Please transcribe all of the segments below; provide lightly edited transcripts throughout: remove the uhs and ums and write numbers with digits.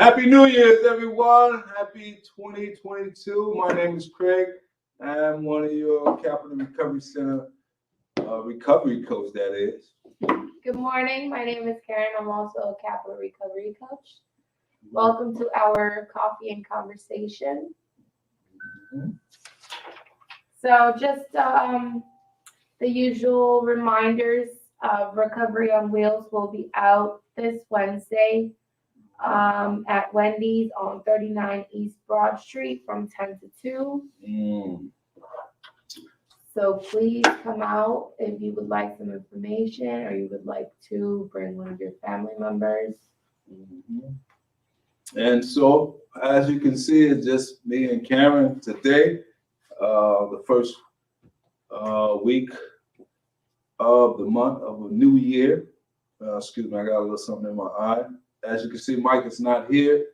Happy New Year's, everyone. Happy 2022. My name is Craig. I'm one of your Capital Recovery Center recovery coach, that is. Good morning. My name is Karen. I'm also a Capital Recovery Coach. Welcome to our coffee and conversation. So just the usual reminders of Recovery on Wheels will be out this Wednesday at Wendy's on 39 East Broad Street from 10 to 2. So please come out if you would like some information or you would like to bring one of your family members. And so, as you can see, it's just me and Karen today, the first week of the month of a new year. Excuse me, I got a little something in my eye. As you can see, Mike is not here.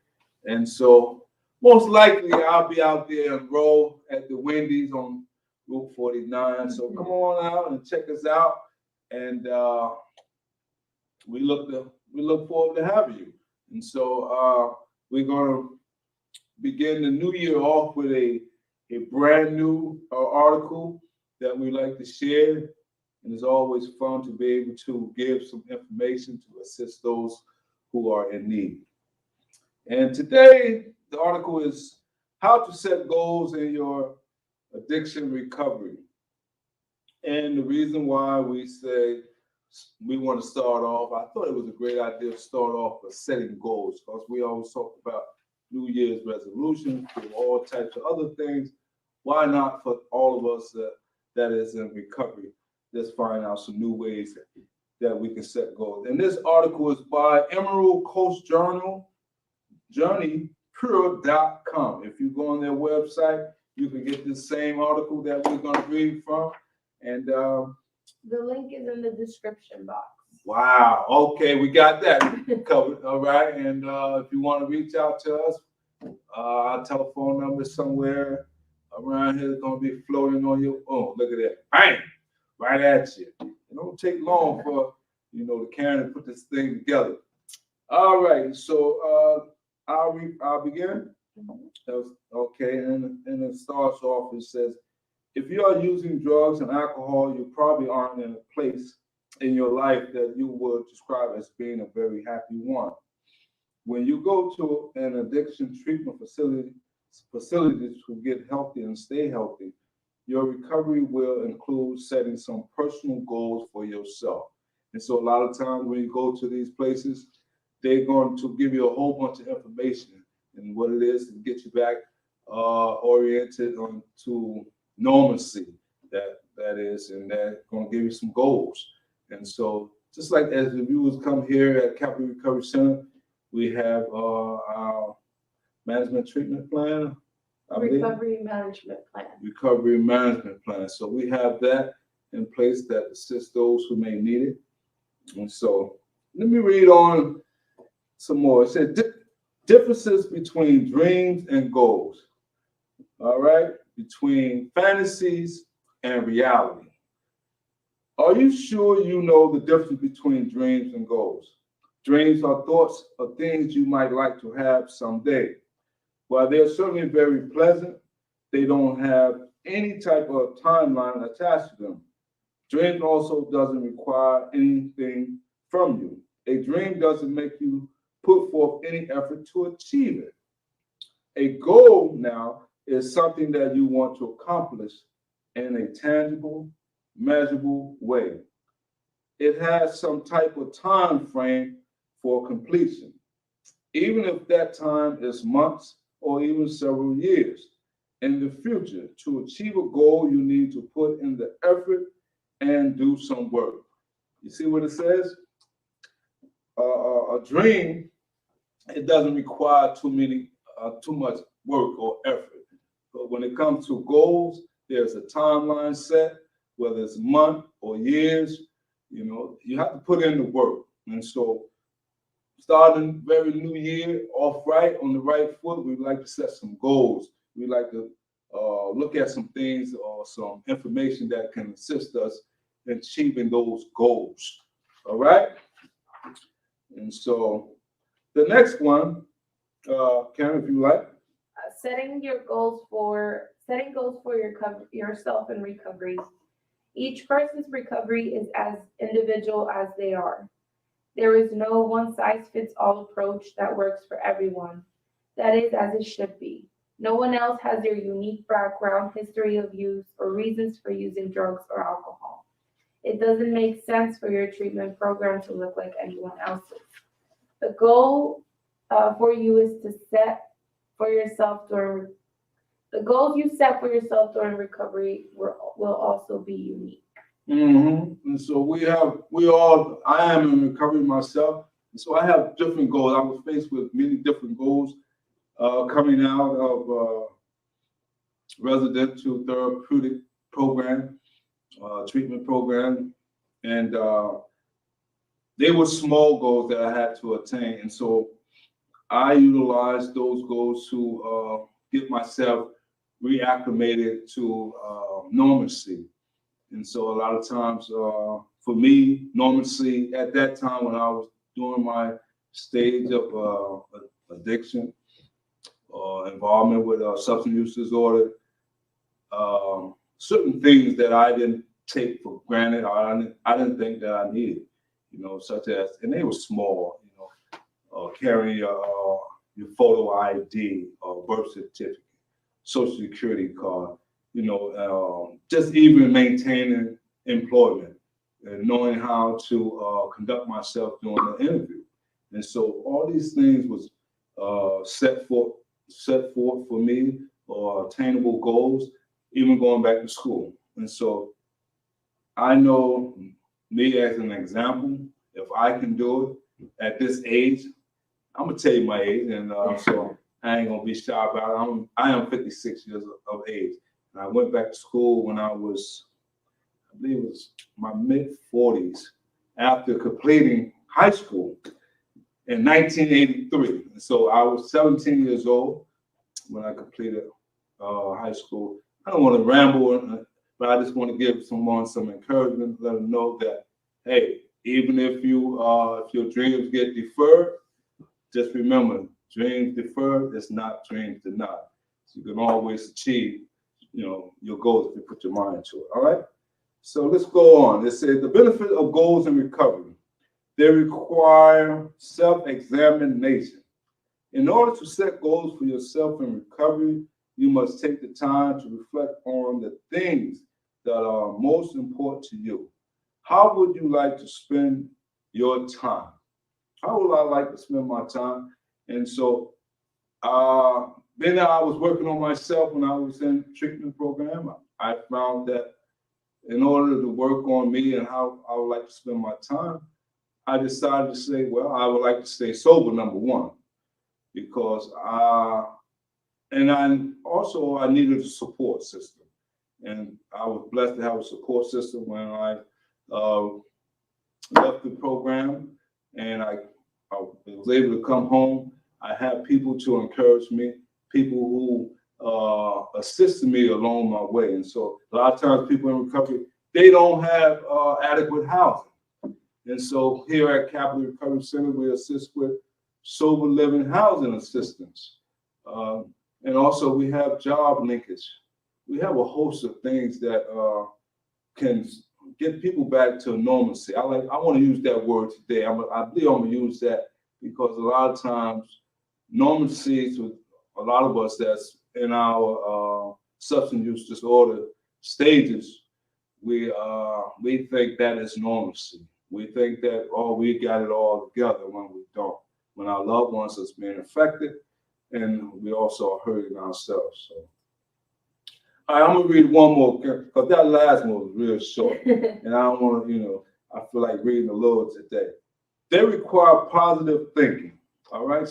And so, most likely, I'll be out there and roll at the Wendy's on Route 49. So come on out and check us out. And we look forward to having you. And so we're going to begin the new year off with a brand new article that we like to share. And it's always fun to be able to give some information to assist those who are in need. And today, the article is How to Set Goals in Your Addiction Recovery. And the reason why we say we want to start off, I thought it was a great idea to start off with setting goals, because we always talk about New Year's resolutions and all types of other things. Why not for all of us that is in recovery? Let's find out some new ways that we can set goals. And this article is by Emerald Coast JourneyPure.com. If you go on their website, you can get this same article that we're going to read from. And the link is in the description box. Wow. Okay, we got that covered. All right. And if you want to reach out to us, our telephone number somewhere around here is going to be floating on your. Oh, look at that. Bang! Right at you. It don't take long for, the Karen to put this thing together. All right. So I'll begin. Okay, and it starts off, it says, if you are using drugs and alcohol, you probably aren't in a place in your life that you would describe as being a very happy one. When you go to an addiction treatment facility to get healthy and stay healthy, your recovery will include setting some personal goals for yourself. And so a lot of times when you go to these places, they're going to give you a whole bunch of information and what it is to get you back oriented onto normalcy, that is, and that's going to give you some goals. And so just like as the viewers come here at Capital Recovery Center, we have our management treatment plan. Recovery management plan. Recovery management plan. So we have that in place that assists those who may need it. And so let me read on some more. It says differences between dreams and goals. All right, between fantasies and reality. Are you sure you know the difference between dreams and goals? Dreams are thoughts of things you might like to have someday. While they're certainly very pleasant, they don't have any type of timeline attached to them. Dreams also doesn't require anything from you. A dream doesn't make you put forth any effort to achieve it. A goal now is something that you want to accomplish in a tangible, measurable way. It has some type of time frame for completion, even if that time is months or even several years. In the future, to achieve a goal, you need to put in the effort and do some work. You see what it says? A dream, it doesn't require too much work or effort. But when it comes to goals, there's a timeline set, whether it's month or years. You have to put in the work. And so, starting very new year off right on the right foot, we like to set some goals. We like to look at some things or some information that can assist us in achieving those goals. All right. And so the next one Karen, if you like. Setting goals for yourself in recovery. Each person's recovery is as individual as they are. There is no one size fits all approach that works for everyone. That is as it should be. No one else has your unique background, history of use, or reasons for using drugs or alcohol. It doesn't make sense for your treatment program to look like anyone else's. The goal for you is to set for yourself during the goals you set for yourself during recovery will also be unique. And so I am in recovery myself. And so I have different goals. I was faced with many different goals coming out of residential therapeutic program, treatment program. And they were small goals that I had to attain. And so I utilized those goals to get myself reacclimated to normalcy. And so a lot of times, for me, normalcy at that time when I was doing my stage of addiction or involvement with substance use disorder, certain things that I didn't take for granted, I didn't think that I needed, such as, and they were small, carrying your photo ID or birth certificate, social security card, just even maintaining employment and knowing how to conduct myself during the interview. And so all these things was set forth for me, or attainable goals, even going back to school. And so I know me as an example, if I can do it at this age, I'm gonna tell you my age, and so I ain't gonna be shy about it. I am 56 years of age. And I went back to school when I believe it was my mid 40s, after completing high school in 1983. And so I was 17 years old when I completed high school. I don't want to ramble, but I just want to give someone some encouragement, let them know that, hey, even if your dreams get deferred, just remember, dreams deferred is not dreams denied. So you can always achieve, your goals if you put your mind to it. All right. So let's go on. It says the benefit of goals in recovery. They require self-examination. In order to set goals for yourself in recovery, you must take the time to reflect on the things that are most important to you. How would you like to spend your time? How would I like to spend my time? And so, then I was working on myself when I was in treatment program. I found that in order to work on me and how I would like to spend my time, I decided to say, well, I would like to stay sober, number one, because I needed a support system. And I was blessed to have a support system when I left the program, and I was able to come home. I had people to encourage me, people who assisted me along my way. And so a lot of times people in recovery, they don't have adequate housing. And so here at Capital Recovery Center, we assist with sober living housing assistance. And also we have job linkage. We have a host of things that can get people back to normalcy. I want to use that word today. I believe I'm going to use that because a lot of times normalcy to a lot of us that's in our substance use disorder stages, we think that is normalcy. We think that, we got it all together when we don't. When our loved ones is being affected, and we also are hurting ourselves. So, all right, I'm gonna read one more because that last one was real short, and I don't want to, I feel like reading a little today. They require positive thinking. All right,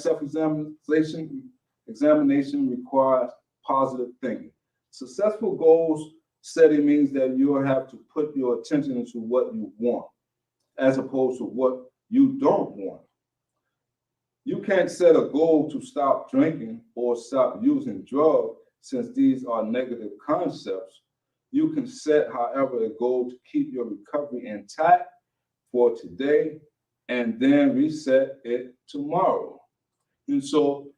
examination requires positive thinking. Successful goals setting means that you have to put your attention into what you want, as opposed to what you don't want. You can't set a goal to stop drinking or stop using drugs, since these are negative concepts. You can set, however, a goal to keep your recovery intact for today and then reset it tomorrow. And so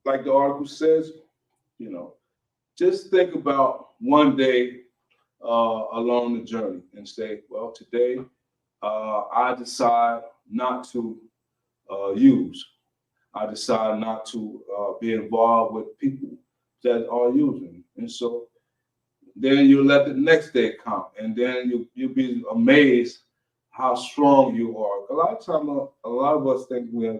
like the article says, just think about one day along the journey and say, well, today I decide not to use. I decide not to be involved with people that are using. And so then you let the next day come, and then you'll be amazed how strong you are. A lot of time, a lot of us think we are,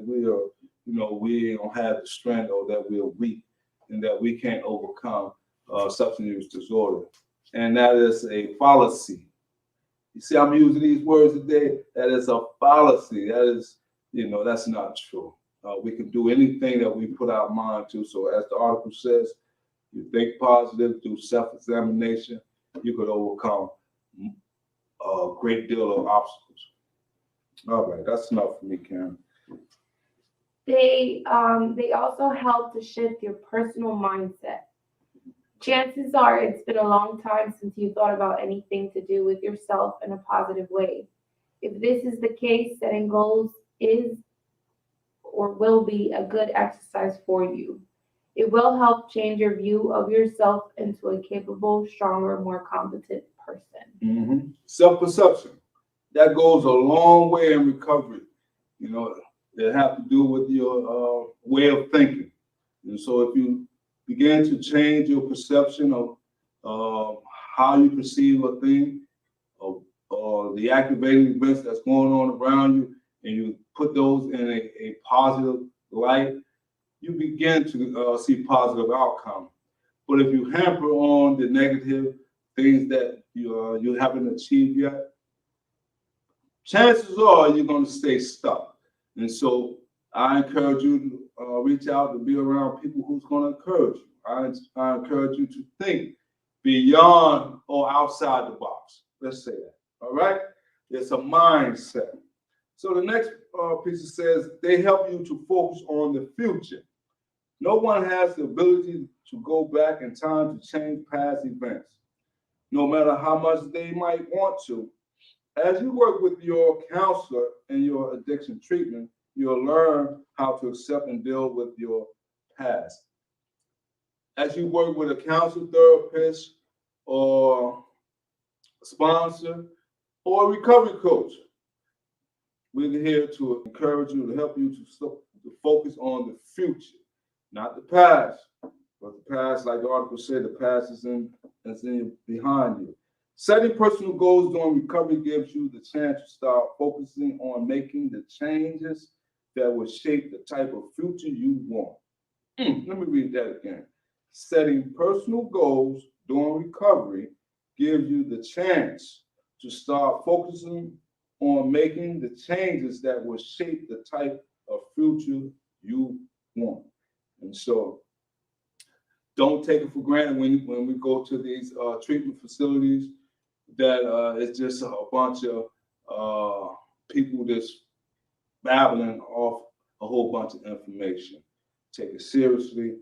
we don't have the strength, or that we are weak, and that we can't overcome substance use disorder. And that is a fallacy. You see, I'm using these words today. That is a fallacy. That is, that's not true. We can do anything that we put our mind to. So as the article says, you think positive through self-examination, you could overcome a great deal of obstacles. All right, that's enough for me, Karen. They also help to shift your personal mindset. Chances are it's been a long time since you thought about anything to do with yourself in a positive way. If this is the case, setting goals is or will be a good exercise for you. It will help change your view of yourself into a capable, stronger, more competent person. Mm-hmm. Self-perception. That goes a long way in recovery. It has to do with your way of thinking. And so if you begin to change your perception of how you perceive a thing, or the activating events that's going on around you, and you put those in a positive light, you begin to see positive outcome. But if you hamper on the negative things that you haven't achieved yet, chances are you're going to stay stuck. And so I encourage you to reach out to be around people who's going to encourage you. I encourage you to think beyond or outside the box. Let's say that. All right? It's a mindset. So the next piece says they help you to focus on the future. No one has the ability to go back in time to change past events, no matter how much they might want to. As you work with your counselor in your addiction treatment, you'll learn how to accept and deal with your past. As you work with a counselor, therapist, or sponsor, or a recovery coach, we're here to encourage you, to help you to focus on the future, not the past. But the past, like the article said, the past is in behind you. Setting personal goals during recovery gives you the chance to start focusing on making the changes that will shape the type of future you want. Let me read that again. Setting personal goals during recovery gives you the chance to start focusing on making the changes that will shape the type of future you want. And so don't take it for granted when we go to these treatment facilities that it's just a bunch of people just babbling off a whole bunch of information. Take it seriously,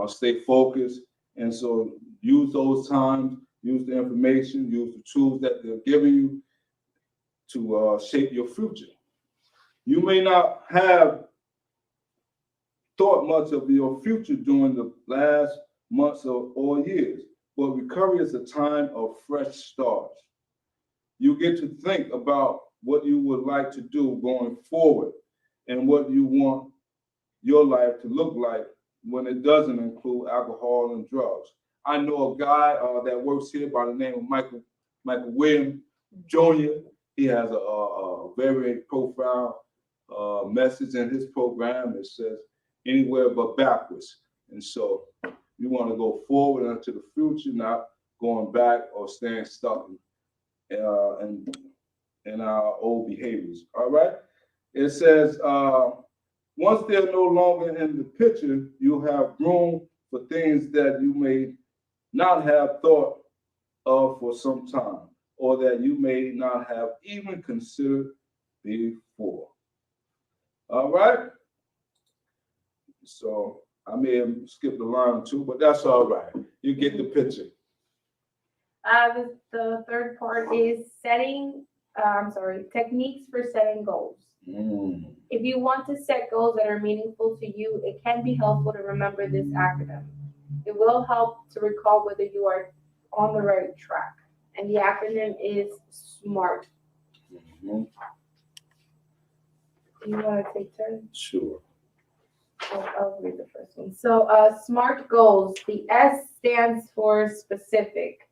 stay focused, and so use those times, use the information, use the tools that they're giving you to shape your future. You may not have thought much of your future during the last months or years, but recovery is a time of fresh starts. You get to think about what you would like to do going forward and what you want your life to look like when it doesn't include alcohol and drugs. I know a guy that works here by the name of Michael Williams Jr. He has a very profound message in his program that says anywhere but backwards. And so you want to go forward into the future, not going back or staying stuck in our old behaviors. All right. It says once they're no longer in the picture, you'll have room for things that you may not have thought of for some time, or that you may not have even considered before. All right. So I may have skipped a line or two, but that's all right. You get the picture. The third part is techniques for setting goals. If you want to set goals that are meaningful to you, it can be helpful to remember this acronym. It will help to recall whether you are on the right track. And the acronym is SMART. Mhm. Do you want to take turns? Sure. I'll read the first one. So, SMART goals. The S stands for specific.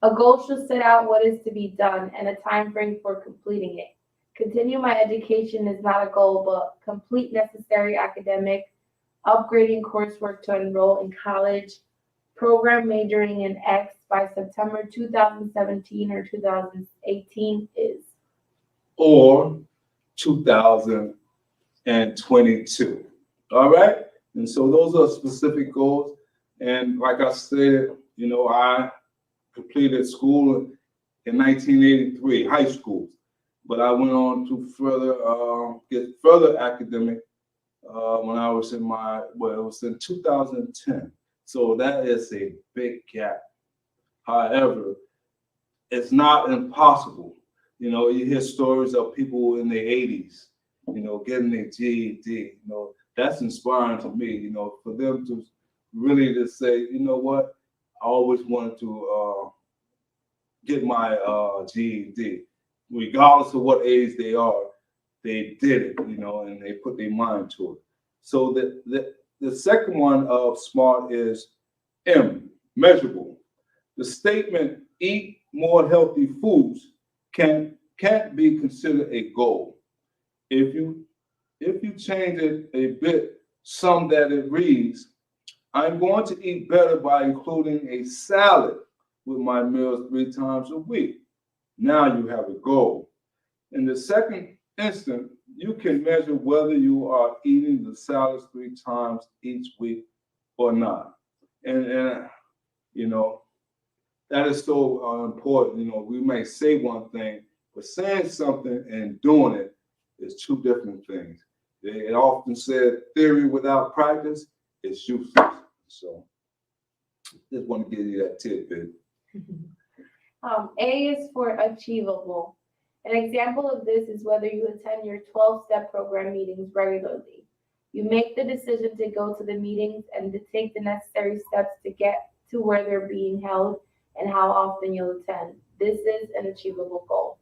A goal should set out what is to be done and a time frame for completing it. Continue my education is not a goal, but complete necessary academic, upgrading coursework to enroll in college, program majoring in X by September 2017 or 2018 is. Or 2022. All right? And so those are specific goals. And like I said, I completed school in 1983, high school. But I went on to get further academic when I was it was in 2010. So that is a big gap. However, it's not impossible. You hear stories of people in their 80s, getting their GED. That's inspiring to me. For them to really just say, you know what, I always wanted to get my GED, regardless of what age they are. They did it, and they put their mind to it. So the second one of SMART is M, measurable. The statement "eat more healthy foods" can't be considered a goal. If you change it a bit, some that it reads, "I'm going to eat better by including a salad with my meals 3 times a week." Now you have a goal. In the second instant, you can measure whether you are eating the salads 3 times each week or not. And you know, that is so important. We may say one thing, but saying something and doing it is two different things. It often said theory without practice is useless. So just want to give you that tidbit. A is for achievable. An example of this is whether you attend your 12-step program meetings regularly. You make the decision to go to the meetings and to take the necessary steps to get to where they're being held and how often you'll attend. This is an achievable goal.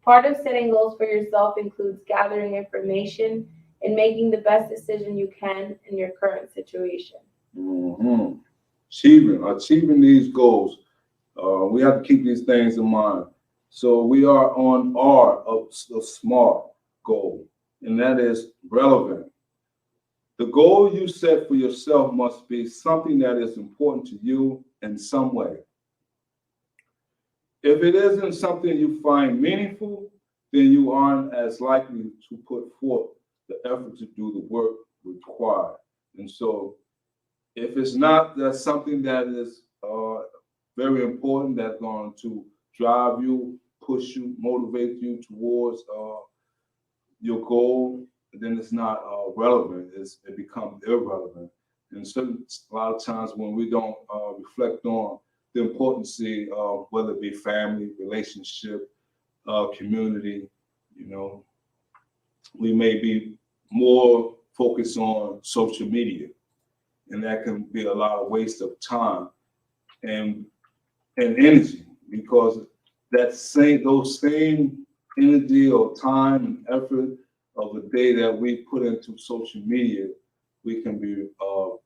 Part of setting goals for yourself includes gathering information and making the best decision you can in your current situation. Mm-hmm. Achieving these goals. We have to keep these things in mind. So we are on R of SMART goal, and that is relevant. The goal you set for yourself must be something that is important to you in some way. If it isn't something you find meaningful, then you aren't as likely to put forth the effort to do the work required. And so if it's not that's something that is very important, that's going to drive you, push you, motivate you towards your goal, then it's not relevant. It becomes irrelevant. And a lot of times when we don't reflect on the importance of whether it be family, relationship, community, you know, we may be more focused on social media, and that can be a lot of waste of time and energy, because those same energy or time and effort of the day that we put into social media, we can be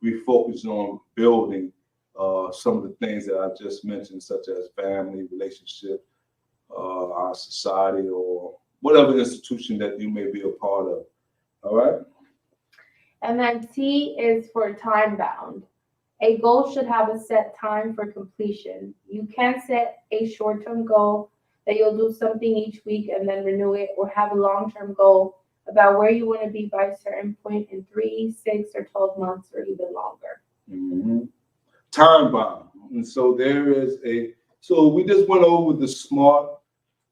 refocused on building some of the things that I just mentioned, such as family, relationship, our society, or whatever institution that you may be a part of. All right? And then T is for time bound. A goal should have a set time for completion. You can set a short term goal that you'll do something each week and then renew it, or have a long term goal about where you want to be by a certain point in 3, 6, or 12 months, or even longer. Mm-hmm. Time bound. And so so we just went over the SMART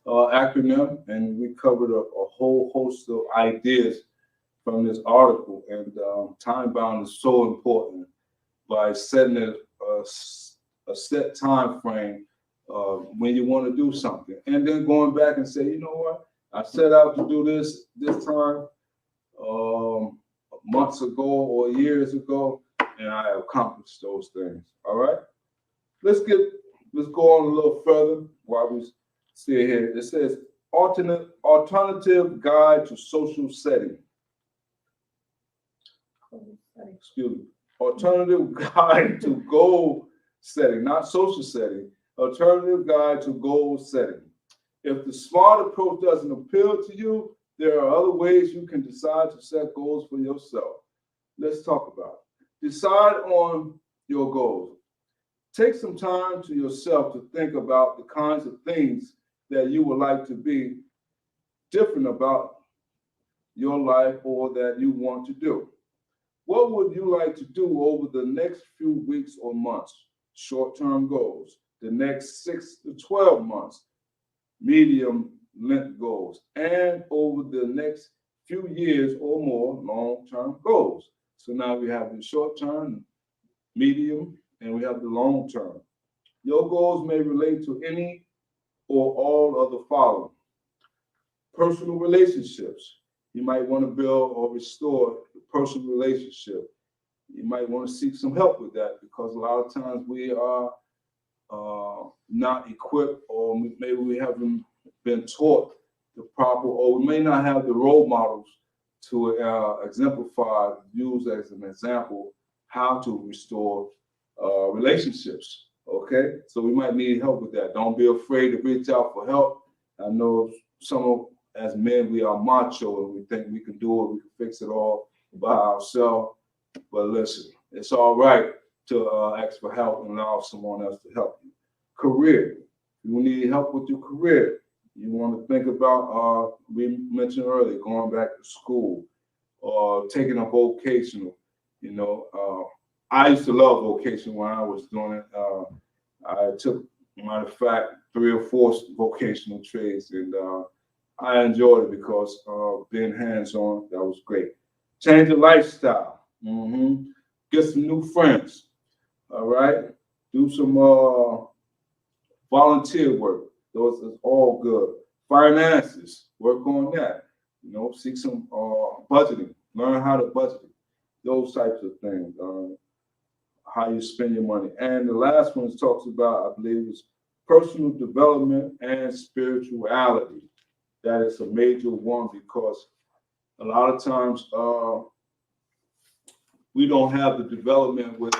acronym, and we covered a whole host of ideas from this article. And time bound is so important by setting a set time frame when you want to do something, and then going back and say, you know what, I set out to do this time months ago or years ago, and I accomplished those things. All right, let's go on a little further while we stay here. It says alternative guide to social setting. Excuse me. Alternative guide to goal setting, not social setting. Alternative guide to goal setting. If the SMART approach doesn't appeal to you, there are other ways you can decide to set goals for yourself. Let's talk about it. Decide on your goals. Take some time to yourself to think about the kinds of things that you would like to be different about your life or that you want to do. What would you like to do over the next few weeks or months? Short-term goals. The next 6 to 12 months, medium length goals. And over the next few years or more, long-term goals. So now we have the short-term, medium, and we have the long-term. Your goals may relate to any or all of the following. Personal relationships. You might want to build or restore a personal relationship. You might want to seek some help with that because a lot of times we are not equipped, or maybe we haven't been taught the proper, or we may not have the role models to exemplify, use as an example, how to restore relationships. Okay, so we might need help with that. Don't be afraid to reach out for help. I know some of as men, we are macho and we think we can do it, we can fix it all by ourselves. But listen, it's all right to ask for help and allow someone else to help you. Career. You need help with your career. You want to think about, we mentioned earlier, going back to school or taking a vocational. You know, I used to love vocation when I was doing it. I took, matter of fact, 3 or 4 vocational trades, and I enjoyed it because being hands-on, that was great. Change your lifestyle. Get some new friends. All right. Do some volunteer work. Those is all good. Finances. Work on that. You know, seek some budgeting. Learn how to budget. Those types of things. How you spend your money. And the last one talks about, I believe, is personal development and spirituality. That is a major one because a lot of times we don't have the development with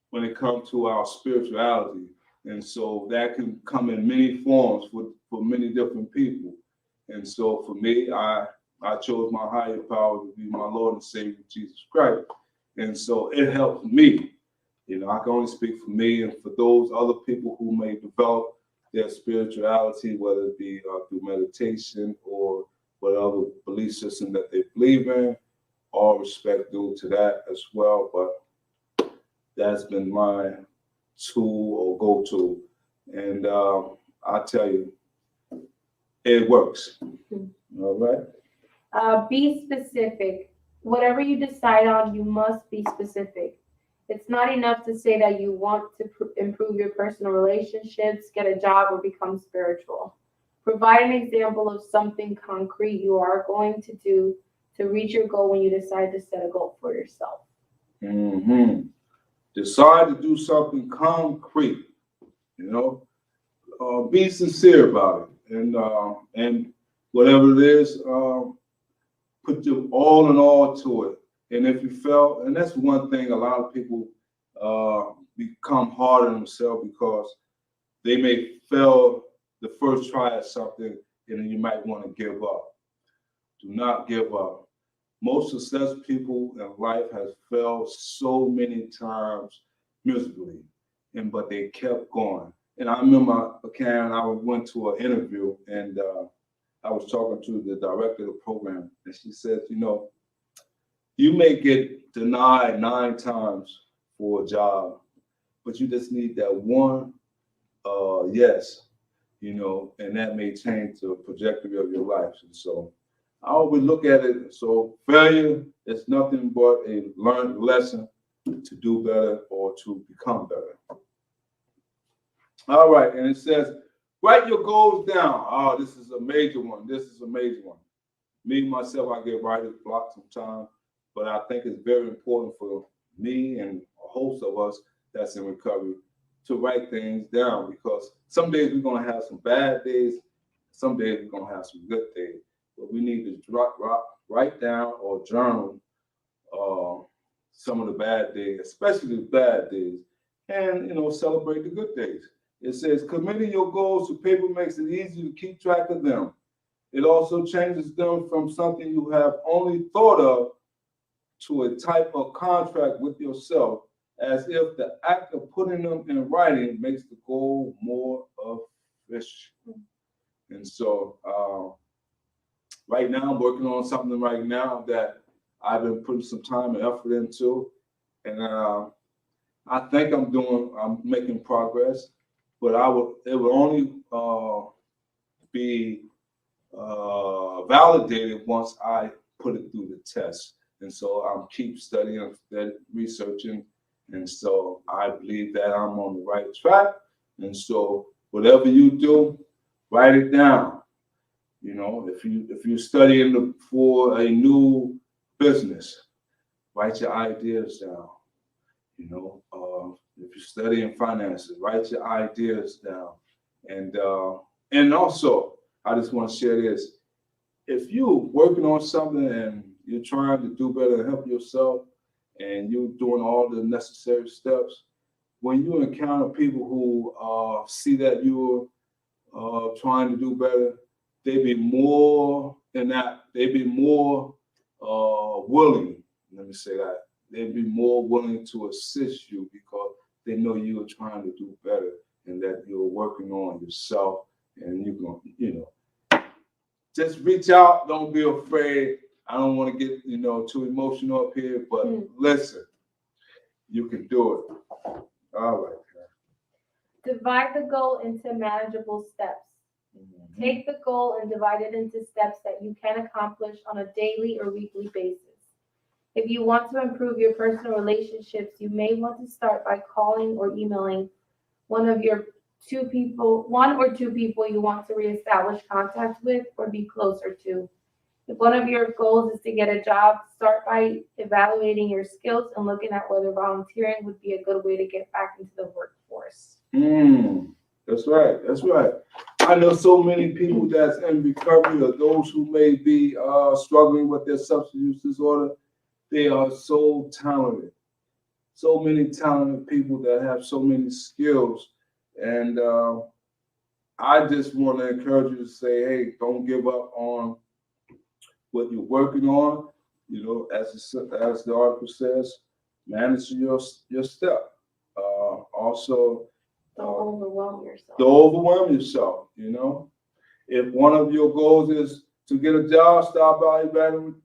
when it comes to our spirituality. And so that can come in many forms for many different people. And so for me, I chose my higher power to be my Lord and Savior, Jesus Christ. And so it helps me. You know, I can only speak for me and for those other people who may develop their spirituality, whether it be through meditation or whatever belief system that they believe in. All respect due to that as well. But that's been my tool or go-to. And I tell you, it works. All right. Be specific. Whatever you decide on, you must be specific. It's not enough to say that you want to improve your personal relationships, get a job, or become spiritual. Provide an example of something concrete you are going to do to reach your goal when you decide to set a goal for yourself. Decide to do something concrete. You know, be sincere about it, and whatever it is, put your all in all to it. And if you fail, and that's one thing, a lot of people become hard on themselves because they may fail the first try at something, and then you might want to give up. Do not give up. Most successful people in life have failed so many times miserably, but they kept going. And I remember, Karen, I went to an interview, and I was talking to the director of the program, and she said, you know, you may get denied 9 times for a job, but you just need that one yes, you know, and that may change the trajectory of your life. And so I always look at it, so failure is nothing but a learned lesson to do better or to become better. All right, and it says, Write your goals down. Oh, this is a major one. This is a major one. Me, myself, I get writer's block sometimes, but I think it's very important for me and a host of us that's in recovery to write things down, because some days we're going to have some bad days, some days we're going to have some good days. But we need to write down or journal uh, some of the bad days, especially the bad days, and celebrate the good days. It says committing your goals to paper makes it easy to keep track of them. It also changes them from something you have only thought of to a type of contract with yourself, as if the act of putting them in writing makes the goal more official. And so, right now, I'm working on something right now that I've been putting some time and effort into, and I think I'm making progress, but it will only be validated once I put it through the test. And so I'm keep studying, researching, and so I believe that I'm on the right track. And so whatever you do, write it down. If you're studying for a new business, write your ideas down. If you're studying finances, write your ideas down. And also, I just want to share this. If you're working on something and you're trying to do better and help yourself, and you're doing all the necessary steps, when you encounter people who see that you're trying to do better, they be more than that. They be more willing. Let me say that they'd be more willing to assist you because they know you are trying to do better and that you're working on yourself, and you're going, just reach out. Don't be afraid. I don't want to get, too emotional up here, but listen, you can do it. All right. Divide the goal into manageable steps. Mm-hmm. Take the goal and divide it into steps that you can accomplish on a daily or weekly basis. If you want to improve your personal relationships, you may want to start by calling or emailing one or two people you want to reestablish contact with or be closer to. If one of your goals is to get a job, start by evaluating your skills and looking at whether volunteering would be a good way to get back into the workforce. That's right. That's right. I know so many people that's in recovery, or those who may be struggling with their substance use disorder. They are so talented. So many talented people that have so many skills. And I just want to encourage you to say, hey, don't give up on what you're working on. As the article says, manage your step. Also, don't overwhelm yourself. Don't overwhelm yourself. If one of your goals is to get a job, start by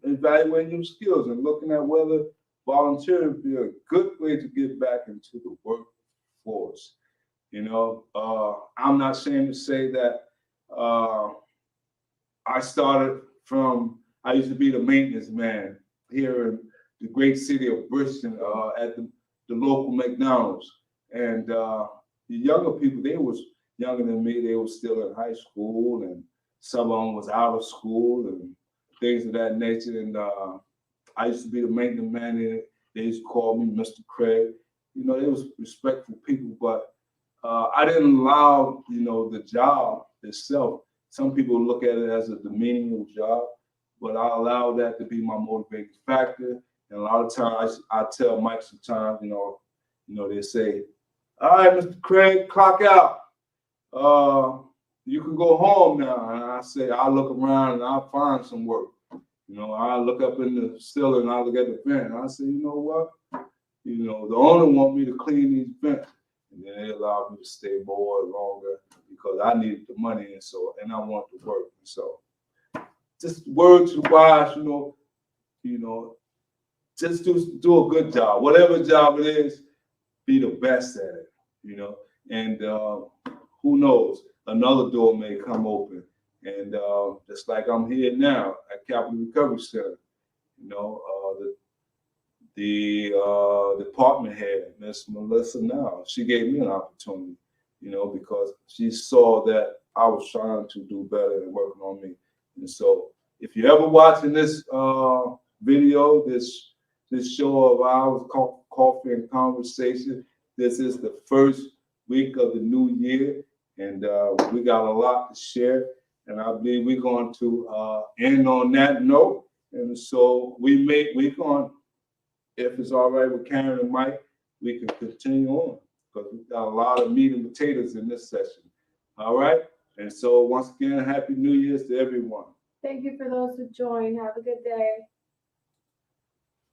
evaluating your skills and looking at whether volunteering would be a good way to get back into the workforce. I'm not ashamed to say that I used to be the maintenance man here in the great city of Bristol at the local McDonald's. And the younger people, they was younger than me, they were still in high school, and some of them was out of school and things of that nature. And I used to be the maintenance man, and they used to call me Mr. Craig. They was respectful people, but I didn't allow, the job itself. Some people look at it as a demeaning job, but I allow that to be my motivating factor. And a lot of times I tell Mike sometimes, they say, all right, Mr. Craig, clock out. You can go home now. And I say, I'll look around and I'll find some work. I look up in the ceiling and I look at the vent. And I say, you know what? The owner want me to clean these vents. And then they allowed me to stay more longer because I needed the money, and I want to work. And so, just words to the wise, just do a good job. Whatever job it is, be the best at it, And who knows, another door may come open. And just like I'm here now at Capital Recovery Center, the department head, Miss Melissa now, she gave me an opportunity, because she saw that I was trying to do better and working on me. And so if you're ever watching this video, this show of ours, Coffee and Conversation, this is the first week of the new year, and we got a lot to share. And I believe we're going to end on that note. And so we're going, if it's all right with Karen and Mike, we can continue on because we've got a lot of meat and potatoes in this session. All right? And so once again, Happy New Year's to everyone. Thank you for those who joined. Have a good day.